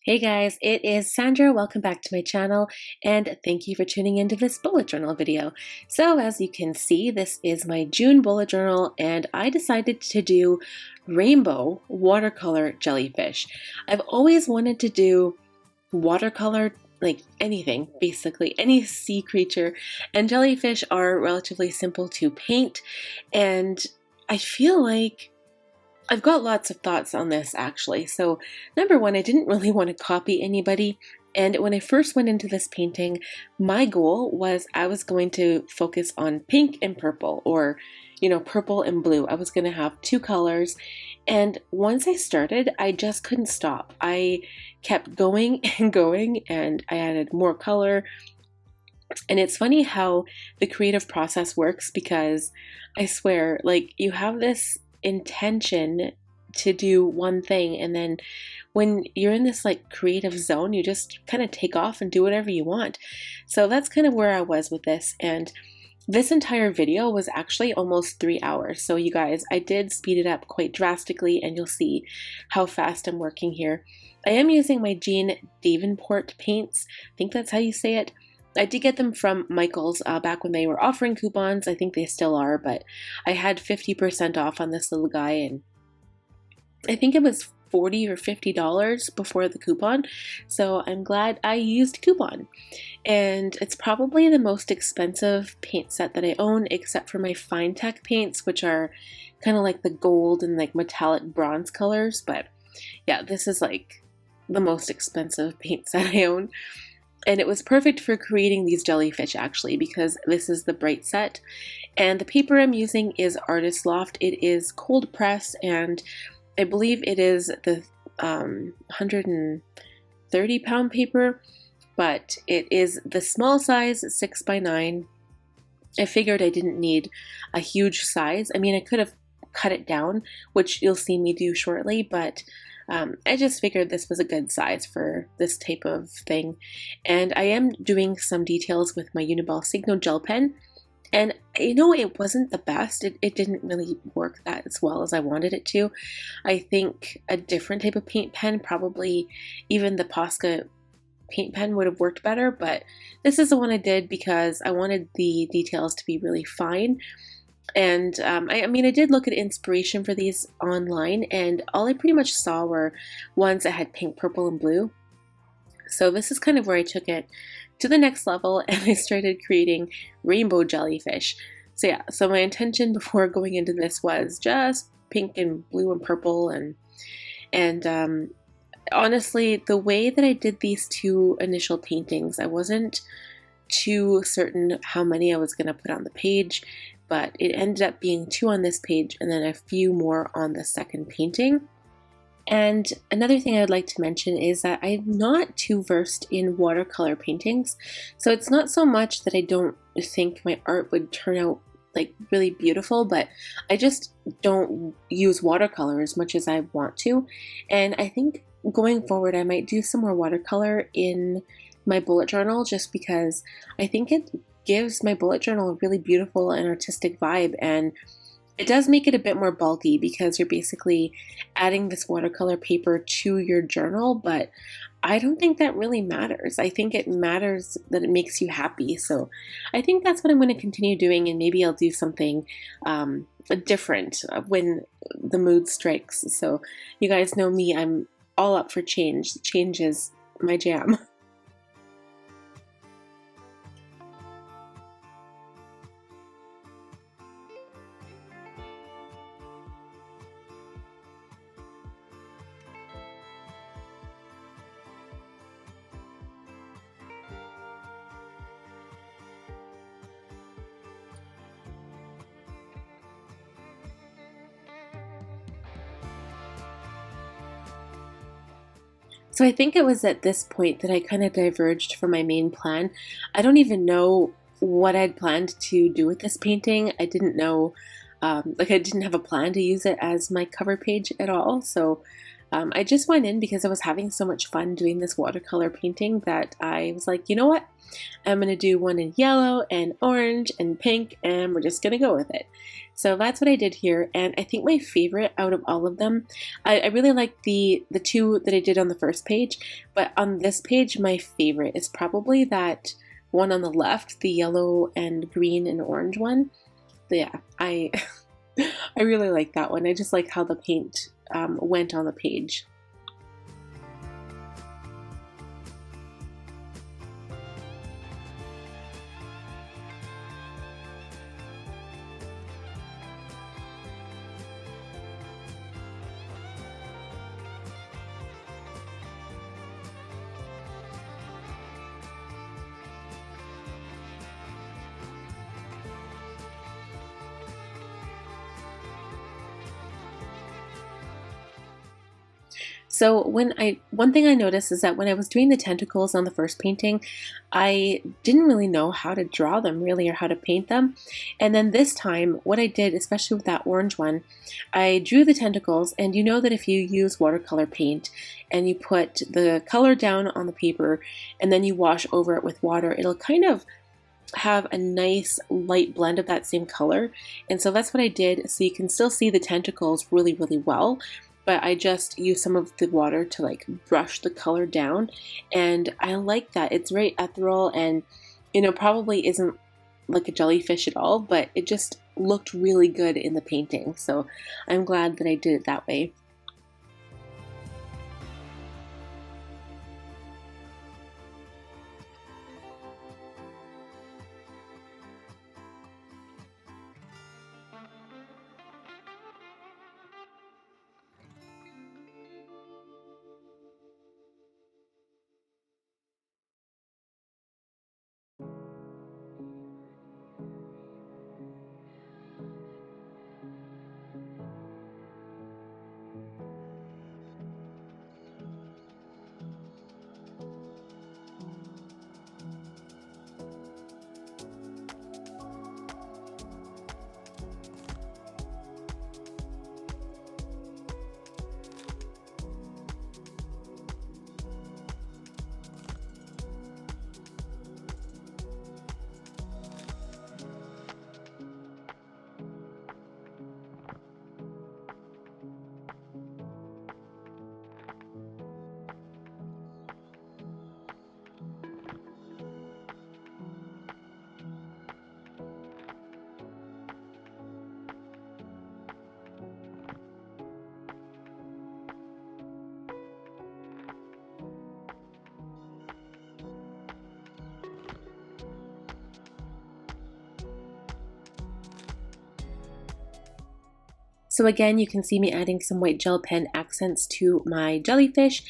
Hey guys, it is Sandra. Welcome back to my channel and thank you for tuning into this bullet journal video. So as you can see, this is my June bullet journal and I decided to do rainbow watercolor jellyfish. I've always wanted to do watercolor, like anything, basically any sea creature, and jellyfish are relatively simple to paint, and I feel like I've got lots of thoughts on this actually. So number one, I didn't really want to copy anybody. And when I first went into this painting, my goal was I was going to focus on pink and purple, or, purple and blue. I was going to have two colors. And once I started, I just couldn't stop. I kept going and going, and I added more color. And it's funny how the creative process works, because I swear, like, you have this intention to do one thing, and then when you're in this like creative zone, you just kind of take off and do whatever you want. So that's kind of where I was with this, and this entire video was actually almost 3 hours. So you guys, I did speed it up quite drastically, and you'll see how fast I'm working here. I am using my Jean Davenport paints. I think that's how you say it. I did get them from Michael's back when they were offering coupons. I think they still are, but I had 50% off on this little guy, and I think it was $40 or $50 before the coupon, so I'm glad I used coupon. And it's probably the most expensive paint set that I own, except for my Fine Tech paints, which are kind of like the gold and like metallic bronze colors. But yeah, this is like the most expensive paint set I own. And it was perfect for creating these jellyfish actually, because this is the bright set. And the paper I'm using is Artist Loft. It is cold press, and I believe it is the 130 pound paper, but it is the small size, 6x9. I figured I didn't need a huge size. I mean, I could have cut it down, which you'll see me do shortly, but I just figured this was a good size for this type of thing. And I am doing some details with my Uniball Signo gel pen. And it wasn't the best. It didn't really work that as well as I wanted it to. I think a different type of paint pen, probably even the Posca paint pen, would have worked better. But this is the one I did because I wanted the details to be really fine. And I did look at inspiration for these online, and all I pretty much saw were ones that had pink, purple, and blue. So this is kind of where I took it to the next level, and I started creating rainbow jellyfish. So yeah, so my intention before going into this was just pink and blue and purple, and honestly, the way that I did these two initial paintings, I wasn't too certain how many I was going to put on the page, but it ended up being 2 on this page and then a few more on the second painting. And another thing I'd like to mention is that I'm not too versed in watercolor paintings, so it's not so much that I don't think my art would turn out like really beautiful, but I just don't use watercolor as much as I want to. And I think going forward I might do some more watercolor in my bullet journal, just because I think it gives my bullet journal a really beautiful and artistic vibe, and it does make it a bit more bulky because you're basically adding this watercolor paper to your journal, but I don't think that really matters. I think it matters that it makes you happy, so I think that's what I'm going to continue doing, and maybe I'll do something different when the mood strikes. So you guys know me, I'm all up for change. Change is my jam. So I think it was at this point that I kind of diverged from my main plan. I don't even know what I'd planned to do with this painting. I didn't know, I didn't have a plan to use it as my cover page at all. So I just went in because I was having so much fun doing this watercolor painting that I was like, you know what? I'm going to do one in yellow and orange and pink, and we're just going to go with it. So that's what I did here, and I think my favorite out of all of them, I really like the two that I did on the first page, but on this page, my favorite is probably that one on the left, the yellow and green and orange one. Yeah, I I really like that one. I just like how the paint went on the page. So one thing I noticed is that when I was doing the tentacles on the first painting, I didn't really know how to draw them really or how to paint them. And then this time, what I did, especially with that orange one, I drew the tentacles, and you know that if you use watercolor paint and you put the color down on the paper and then you wash over it with water, it'll kind of have a nice light blend of that same color. And so that's what I did, so you can still see the tentacles really, really well, but I just use some of the water to like brush the color down, and I like that. It's very ethereal, and you know, probably isn't like a jellyfish at all, but it just looked really good in the painting, so I'm glad that I did it that way. So again, you can see me adding some white gel pen accents to my jellyfish,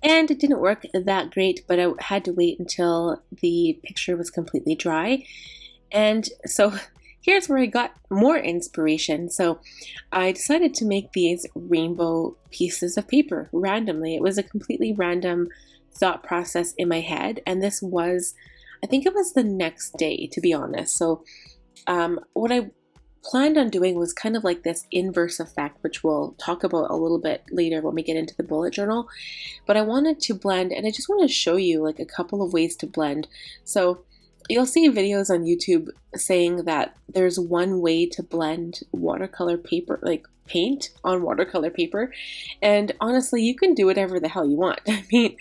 and it didn't work that great, but I had to wait until the picture was completely dry. And so here's where I got more inspiration. So I decided to make these rainbow pieces of paper randomly. It was a completely random thought process in my head, and this was, I think it was the next day, to be honest. So what I planned on doing was kind of like this inverse effect, which we'll talk about a little bit later when we get into the bullet journal. But I wanted to blend, and I just want to show you like a couple of ways to blend. So you'll see videos on YouTube saying that there's one way to blend watercolor paper, like paint on watercolor paper. And honestly, you can do whatever the hell you want. I mean,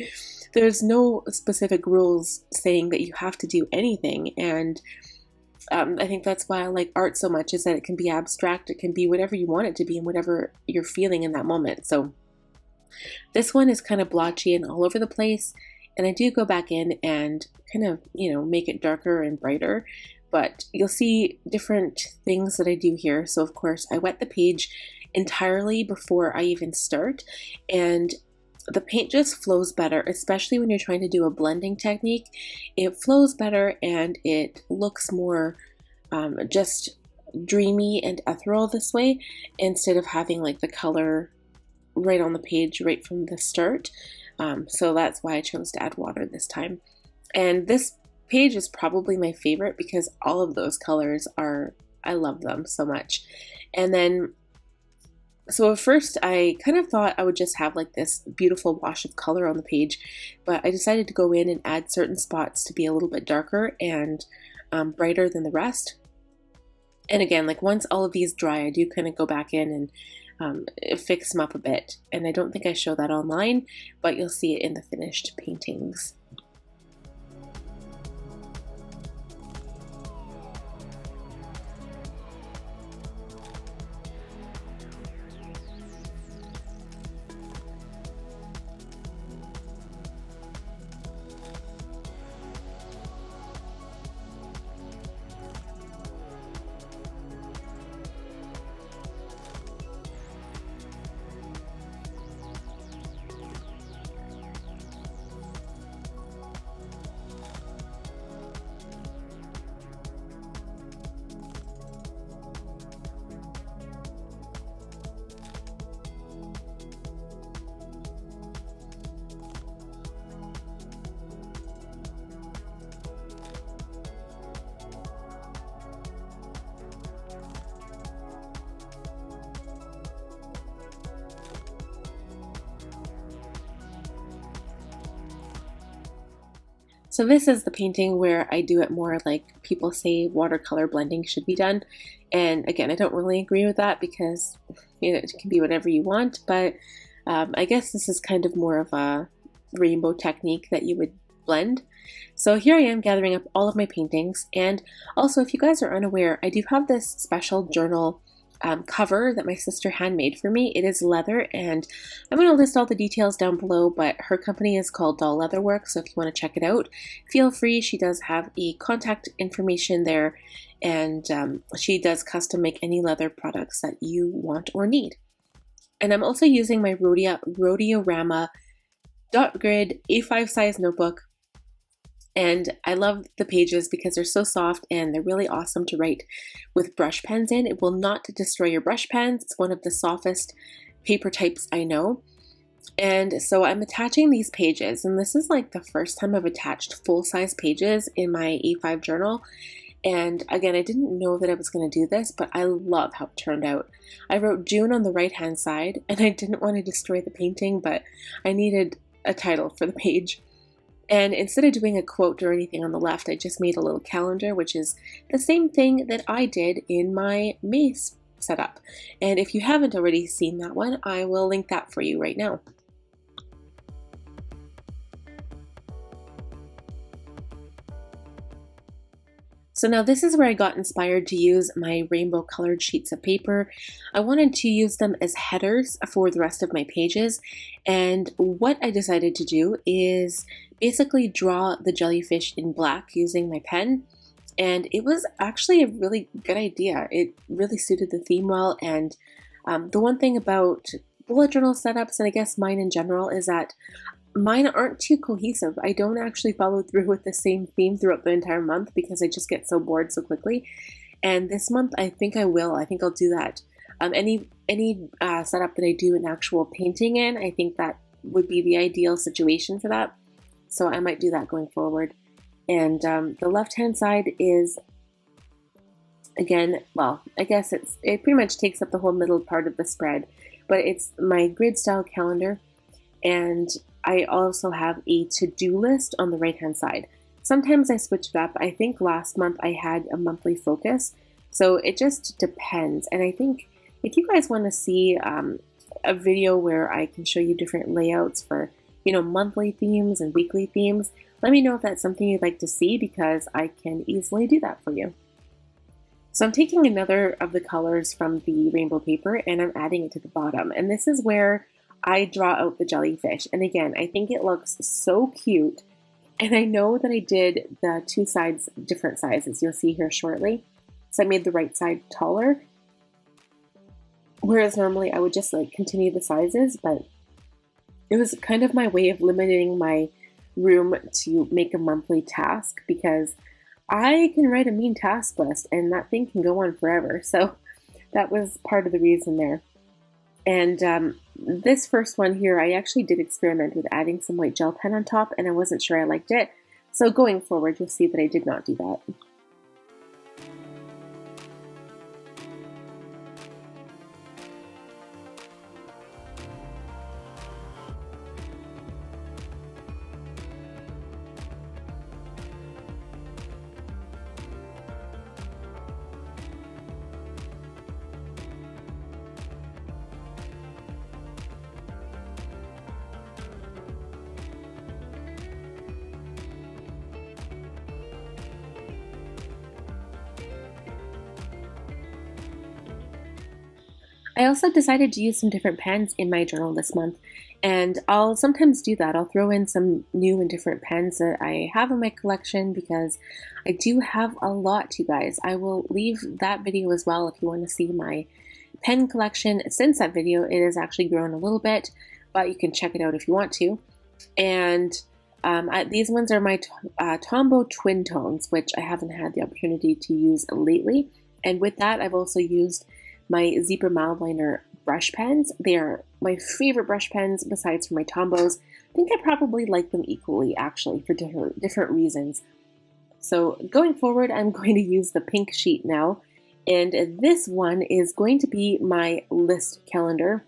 there's no specific rules saying that you have to do anything. And I think that's why I like art so much, is that it can be abstract, it can be whatever you want it to be and whatever you're feeling in that moment. So this one is kind of blotchy and all over the place, and I do go back in and kind of, you know, make it darker and brighter, but you'll see different things that I do here. So of course I wet the page entirely before I even start, and the paint just flows better, especially when you're trying to do a blending technique. It flows better and it looks more just dreamy and ethereal this way, instead of having like the color right on the page right from the start. So that's why I chose to add water this time. And this page is probably my favorite because all of those colors are, I love them so much. And then So at first I kind of thought I would just have like this beautiful wash of color on the page, but I decided to go in and add certain spots to be a little bit darker and brighter than the rest. And again, like once all of these dry, I do kind of go back in and fix them up a bit. And I don't think I show that online, but you'll see it in the finished paintings. So this is the painting where I do it more like people say watercolor blending should be done. And again, I don't really agree with that because it can be whatever you want, but I guess this is kind of more of a rainbow technique that you would blend. So here I am gathering up all of my paintings, and also if you guys are unaware, I do have this special journal cover that my sister handmade for me. It is leather, and I'm going to list all the details down below, but her company is called Dahl Leatherwork, so if you want to check it out, feel free. She does have a contact information there, and she does custom make any leather products that you want or need. And I'm also using my Rhodia Dot Grid A5 size notebook. And I love the pages because they're so soft and they're really awesome to write with brush pens in. It will not destroy your brush pens. It's one of the softest paper types I know. And so I'm attaching these pages, and this is like the first time I've attached full-size pages in my A5 journal. And again, I didn't know that I was going to do this, but I love how it turned out. I wrote June on the right-hand side, and I didn't want to destroy the painting, but I needed a title for the page. And instead of doing a quote or anything on the left, I just made a little calendar, which is the same thing that I did in my May setup. And if you haven't already seen that one, I will link that for you right now. So now this is where I got inspired to use my rainbow colored sheets of paper. I wanted to use them as headers for the rest of my pages. And what I decided to do is basically draw the jellyfish in black using my pen. And it was actually a really good idea. It really suited the theme well. And the one thing about bullet journal setups, and I guess mine in general, is that mine aren't too cohesive. I don't actually follow through with the same theme throughout the entire month because I just get so bored so quickly. And this month, I think I will. I think I'll do that. Any setup that I do an actual painting in, I think that would be the ideal situation for that. So I might do that going forward. And the left-hand side is, again, well, I guess it pretty much takes up the whole middle part of the spread. But it's my grid style calendar, and I also have a to-do list on the right-hand side. Sometimes I switch it up. I think last month I had a monthly focus, so it just depends. And I think if you guys want to see a video where I can show you different layouts for, monthly themes and weekly themes, let me know if that's something you'd like to see because I can easily do that for you. So I'm taking another of the colors from the rainbow paper and I'm adding it to the bottom. And this is where I draw out the jellyfish. And again, I think it looks so cute. And I know that I did the two sides different sizes. You'll see here shortly. So I made the right side taller. Whereas normally I would just continue the sizes, but it was kind of my way of limiting my room to make a monthly task because I can write a mean task list and that thing can go on forever. So that was part of the reason there. And this first one here, I actually did experiment with adding some white gel pen on top and I wasn't sure I liked it. So going forward, you'll see that I did not do that. I also decided to use some different pens in my journal this month, and I'll sometimes do that. I'll throw in some new and different pens that I have in my collection because I do have a lot, you guys. I will leave that video as well if you want to see my pen collection. Since that video, it has actually grown a little bit, but you can check it out if you want to. And these ones are my Tombow Twin Tones, which I haven't had the opportunity to use lately. And with that, I've also used my Zebra Mildliner brush pens. They are my favorite brush pens besides for my Tombows. I think I probably like them equally, actually, for different reasons. So going forward, I'm going to use the pink sheet now. And this one is going to be my list calendar.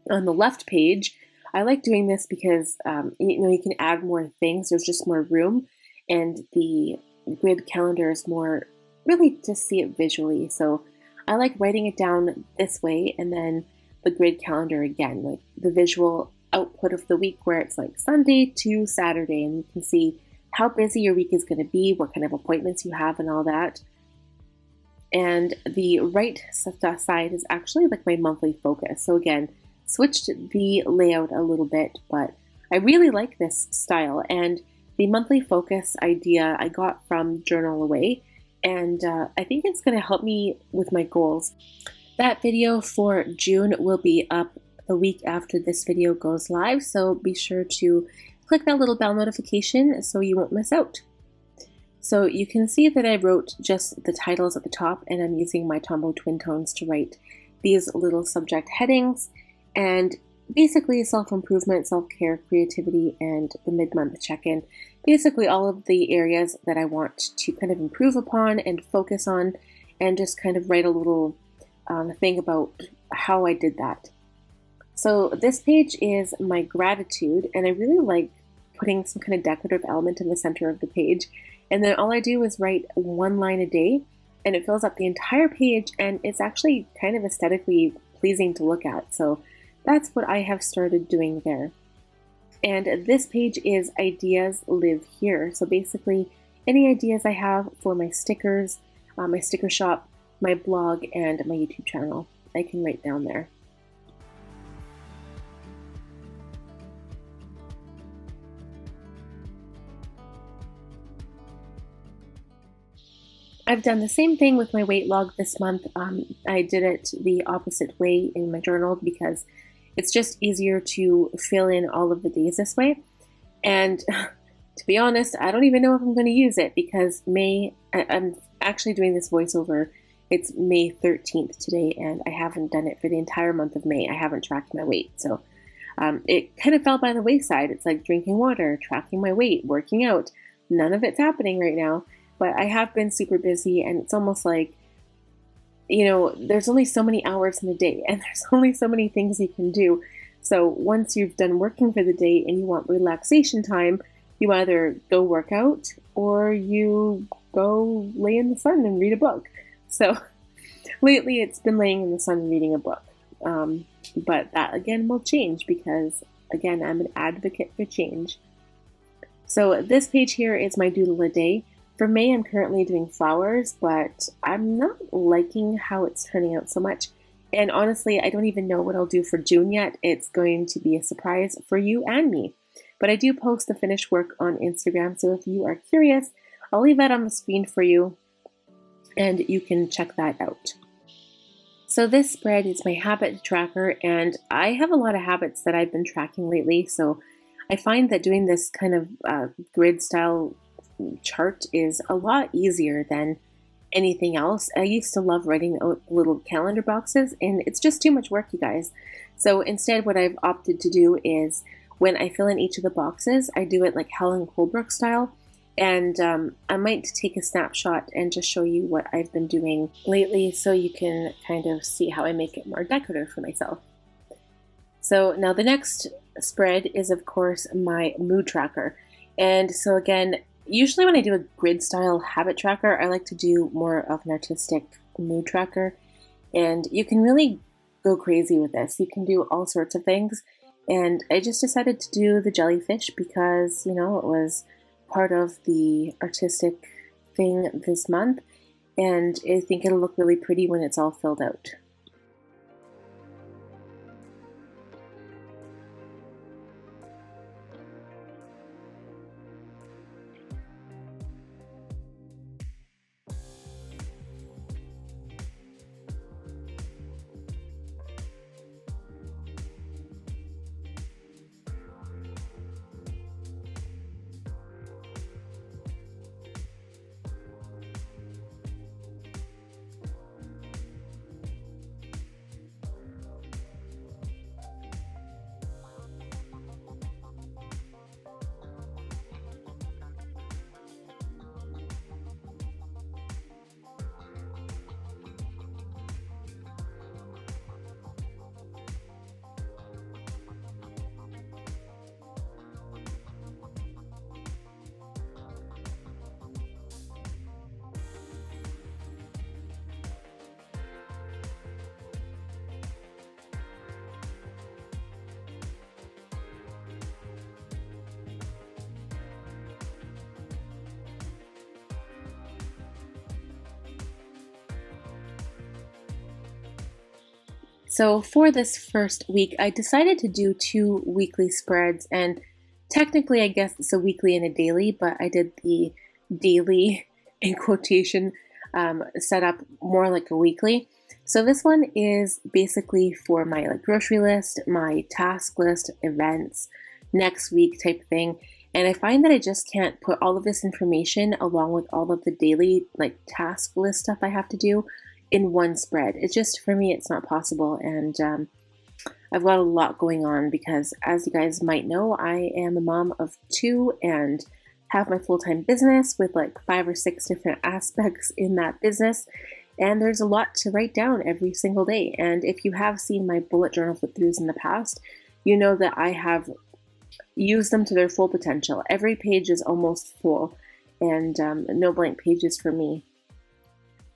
On the left page, I like doing this because you can add more things. There's just more room, and the grid calendar is more really to see it visually. So I like writing it down this way, and then the grid calendar again, like the visual output of the week where it's like Sunday to Saturday, and you can see how busy your week is going to be, what kind of appointments you have, and all that. And the right side is actually like my monthly focus. So again, switched the layout a little bit, but I really like this style. And the monthly focus idea I got from Journal Away, and I think it's going to help me with my goals. That video for June will be up the week after this video goes live, so be sure to click that little bell notification so you won't miss out. So you can see that I wrote just the titles at the top, and I'm using my Tombow Twin Tones to write these little subject headings, and basically self-improvement, self-care, creativity, and the mid-month check-in. Basically all of the areas that I want to kind of improve upon and focus on, and just kind of write a little thing about how I did that. So this page is my gratitude, and I really like putting some kind of decorative element in the center of the page. And then all I do is write one line a day, and it fills up the entire page, and it's actually kind of aesthetically pleasing to look at. So that's what I have started doing there. And this page is Ideas Live Here. So basically, any ideas I have for my stickers, my sticker shop, my blog, and my YouTube channel, I can write down there. I've done the same thing with my weight log this month. I did it the opposite way in my journal because it's just easier to fill in all of the days this way. And to be honest, I don't even know if I'm going to use it because I'm actually doing this voiceover. It's May 13th today, and I haven't done it for the entire month of May. I haven't tracked my weight. So it kind of fell by the wayside. It's like drinking water, tracking my weight, working out. None of it's happening right now. But I have been super busy, and it's almost like, there's only so many hours in the day, and there's only so many things you can do. So once you've done working for the day and you want relaxation time, you either go work out or you go lay in the sun and read a book. So lately it's been laying in the sun and reading a book. But that again will change because, again, I'm an advocate for change. So this page here is my doodle a day. For May, I'm currently doing flowers, but I'm not liking how it's turning out so much. And honestly, I don't even know what I'll do for June yet. It's going to be a surprise for you and me. But I do post the finished work on Instagram, so if you are curious, I'll leave that on the screen for you, and you can check that out. So this spread is my habit tracker, and I have a lot of habits that I've been tracking lately, so I find that doing this kind of grid style chart is a lot easier than anything else. I used to love writing out little calendar boxes, and it's just too much work, you guys. So instead, what I've opted to do is when I fill in each of the boxes, I do it like Helen Colebrook style. And I might take a snapshot and just show you what I've been doing lately so you can kind of see how I make it more decorative for myself. So now the next spread is, of course, my mood tracker. And so again, usually when I do a grid style habit tracker, I like to do more of an artistic mood tracker. And you can really go crazy with this. You can do all sorts of things. And I just decided to do the jellyfish because, it was part of the artistic thing this month. And I think it'll look really pretty when it's all filled out. So for this first week, I decided to do 2 weekly spreads, and technically I guess it's a weekly and a daily, but I did the daily in quotation set up more like a weekly. So this one is basically for my grocery list, my task list, events, next week type thing. And I find that I just can't put all of this information along with all of the daily task list stuff I have to do in one spread. It's just, for me, it's not possible. And I've got a lot going on because, as you guys might know, I am a mom of 2 and have my full-time business with 5 or 6 different aspects in that business. And there's a lot to write down every single day. And if you have seen my bullet journal flip-throughs in the past, you know that I have used them to their full potential. Every page is almost full, and no blank pages for me.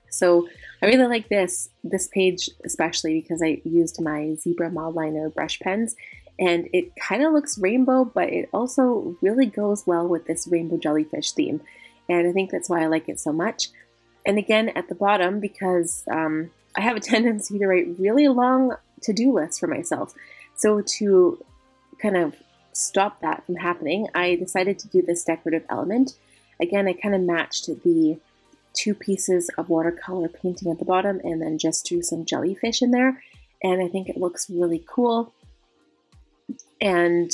So I really like this page especially because I used my zebra mild liner brush pens, and it kind of looks rainbow, but it also really goes well with this rainbow jellyfish theme. And I think that's why I like it so much. And again, at the bottom, because I have a tendency to write really long to-do lists for myself. So to kind of stop that from happening, I decided to do this decorative element. Again, I kind of matched the 2 pieces of watercolor painting at the bottom and then just drew some jellyfish in there. And I think it looks really cool. And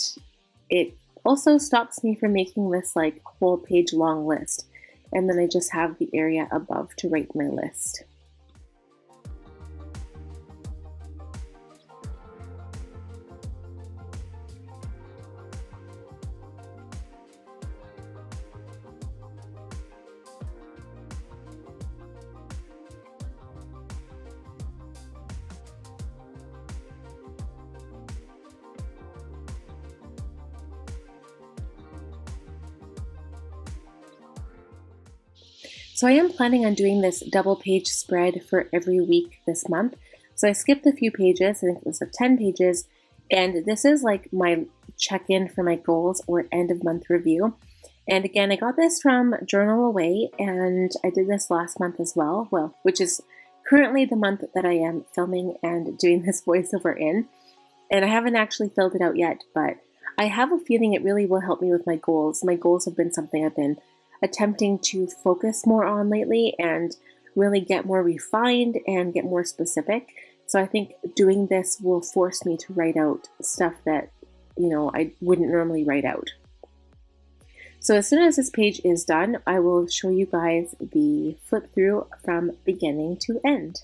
it also stops me from making this whole page long list. And then I just have the area above to write my list. So I am planning on doing this double page spread for every week this month. So I skipped a few pages, I think it was 10 pages, and this is my check-in for my goals or end of month review. And again, I got this from Journal Away, and I did this last month as well, which is currently the month that I am filming and doing this voiceover in. And I haven't actually filled it out yet, but I have a feeling it really will help me with my goals. My goals have been something I've been attempting to focus more on lately and really get more refined and get more specific. So I think doing this will force me to write out stuff that, I wouldn't normally write out. So as soon as this page is done, I will show you guys the flip through from beginning to end.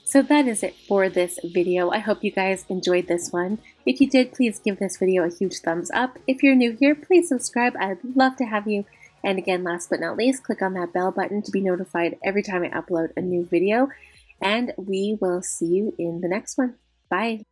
So that is it for this video. I hope you guys enjoyed this one. If you did, please give this video a huge thumbs up. If you're new here, please subscribe. I'd love to have you. And again, last but not least, click on that bell button to be notified every time I upload a new video. And we will see you in the next one. Bye.